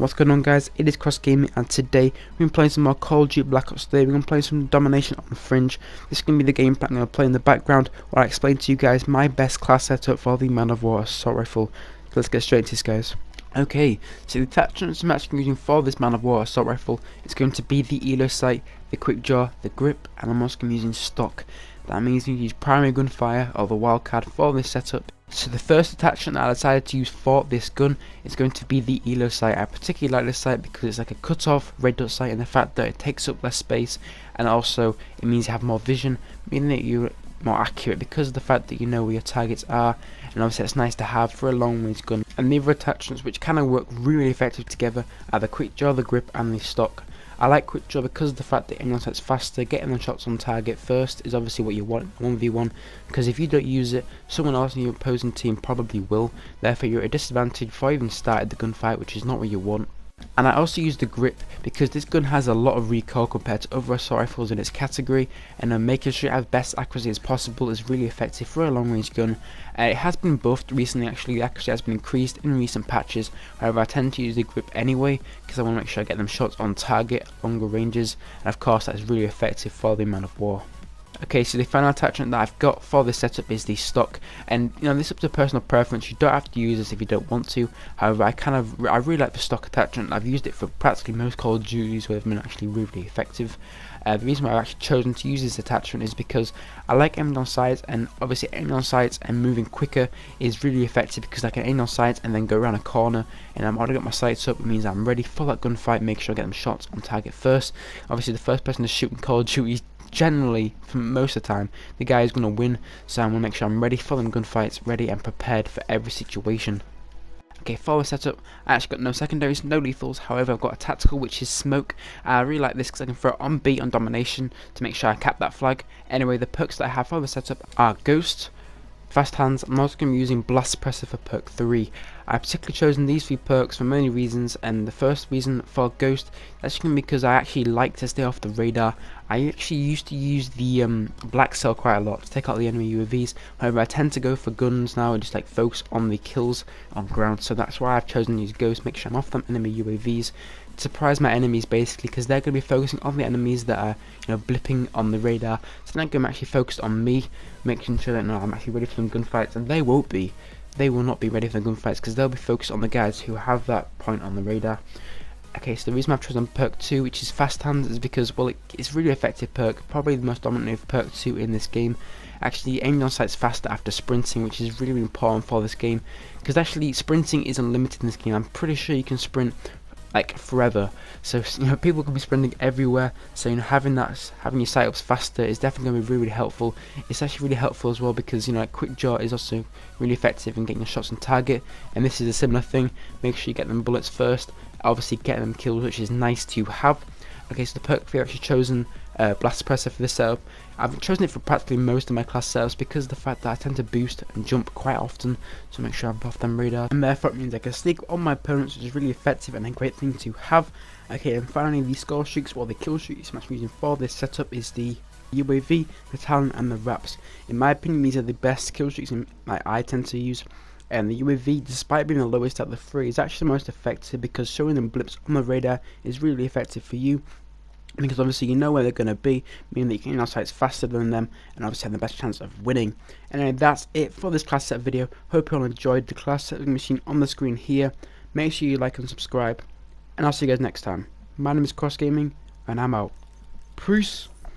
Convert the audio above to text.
What's going on, guys? It is Cross Gaming, and today we're going to be playing some more Call of Duty Black Ops 3. We're going to play some Domination on Fringe. This is going to be the game plan I'm going to play in the background while I explain to you guys my best class setup for the Man of War Assault Rifle. So let's get straight into this, guys. Okay, so the attachments I'm actually using for this Man of War Assault Rifle is going to be the ELO sight, the quick draw, the grip, and I'm also going to be using stock. That means you use primary gunfire or the wildcard for this setup. So the first attachment that I decided to use for this gun is going to be the ELO sight. I particularly like this sight because it's like a cut-off red dot sight, and the fact that it takes up less space, and also it means you have more vision, meaning that you're more accurate because of the fact that you know where your targets are, and obviously it's nice to have for a long range gun. And the other attachments which kind of work really effective together are the quick draw, the grip, and the stock. I like quick draw because of the fact that anyone that's faster, getting the shots on target first is obviously what you want 1v1, because if you don't use it, someone else in your opposing team probably will, therefore you're at a disadvantage before you even started the gunfight, which is not what you want. And I also use the grip because this gun has a lot of recoil compared to other assault rifles in its category, and making sure it has best accuracy as possible is really effective for a long range gun. It has been buffed recently, actually. The accuracy has been increased in recent patches. However, I tend to use the grip anyway because I want to make sure I get them shots on target at longer ranges, and of course that is really effective for the Man of War. Okay, so the final attachment that I've got for this setup is the stock, and you know, this is up to personal preference. You don't have to use this if you don't want to. However, I really like the stock attachment. I've used it for practically most Call of Duties where they've been actually really effective. The reason why I've actually chosen to use this attachment is because I like aiming on sights, and obviously aiming on sights and moving quicker is really effective because I can aim on sights and then go around a corner, and I'm already got my sights up. It means I'm ready for that gunfight, make sure I get them shots on target first. Obviously the first person to shoot in Call of Duty, generally, for most of the time, the guy is going to win, so I'm going to make sure I'm ready for them gunfights, ready and prepared for every situation. Okay, for the setup, I actually got no secondaries, no lethals. However, I've got a tactical, which is smoke. I really like this because I can throw it on beat on domination to make sure I cap that flag. Anyway, the perks that I have for the setup are Ghost, Fast Hands. I'm also going to be using Blast Suppressor for perk 3. I've particularly chosen these 3 perks for many reasons, and the first reason for Ghost is actually because I actually like to stay off the radar. I actually used to use the Black Cell quite a lot to take out the enemy UAVs. However, I tend to go for guns now and just like focus on the kills on ground, so that's why I've chosen to use Ghost, make sure I'm off them enemy UAVs. Surprise my enemies basically, because they're going to be focusing on the enemies that are, you know, blipping on the radar, so they're going to be actually focused on me, making sure that no, I'm actually ready for them gunfights, and they won't be. They will not be ready for the gunfights because they'll be focused on the guys who have that point on the radar. Okay, so the reason I've chosen perk 2, which is Fast Hands, is because, well, it's really effective perk, probably the most dominant perk 2 in this game. Actually, aiming on sights faster after sprinting, which is really, really important for this game, because actually sprinting is unlimited in this game. I'm pretty sure you can sprint like forever, so you know, people can be sprinting everywhere, so you know, having your sight ups faster is definitely going to be really, really helpful. It's actually really helpful as well because, you know, like quick draw is also really effective in getting your shots on target, and this is a similar thing. Make sure you get them bullets first, obviously get them kills, which is nice to have. Okay, so the perk 3 I've actually chosen Blast Suppressor for this setup. I've chosen it for practically most of my class setups because of the fact that I tend to boost and jump quite often, so make sure I'm off them radar, and therefore it means I can sneak on my opponents, which is really effective and a great thing to have. Okay, and finally the score streaks, or the kill streaks I'm actually using for this setup is the UAV, the Talon, and the Wraps. In my opinion, these are the best kill streaks I tend to use. And the UAV, despite being the lowest out of the 3, is actually the most effective because showing them blips on the radar is really effective for you, because obviously you know where they're going to be, meaning that you can aim on sights faster than them and obviously have the best chance of winning. Anyway, that's it for this class set video. Hope you all enjoyed the class setting machine on the screen here. Make sure you like and subscribe, and I'll see you guys next time. My name is Cross Gaming, and I'm out. Peace.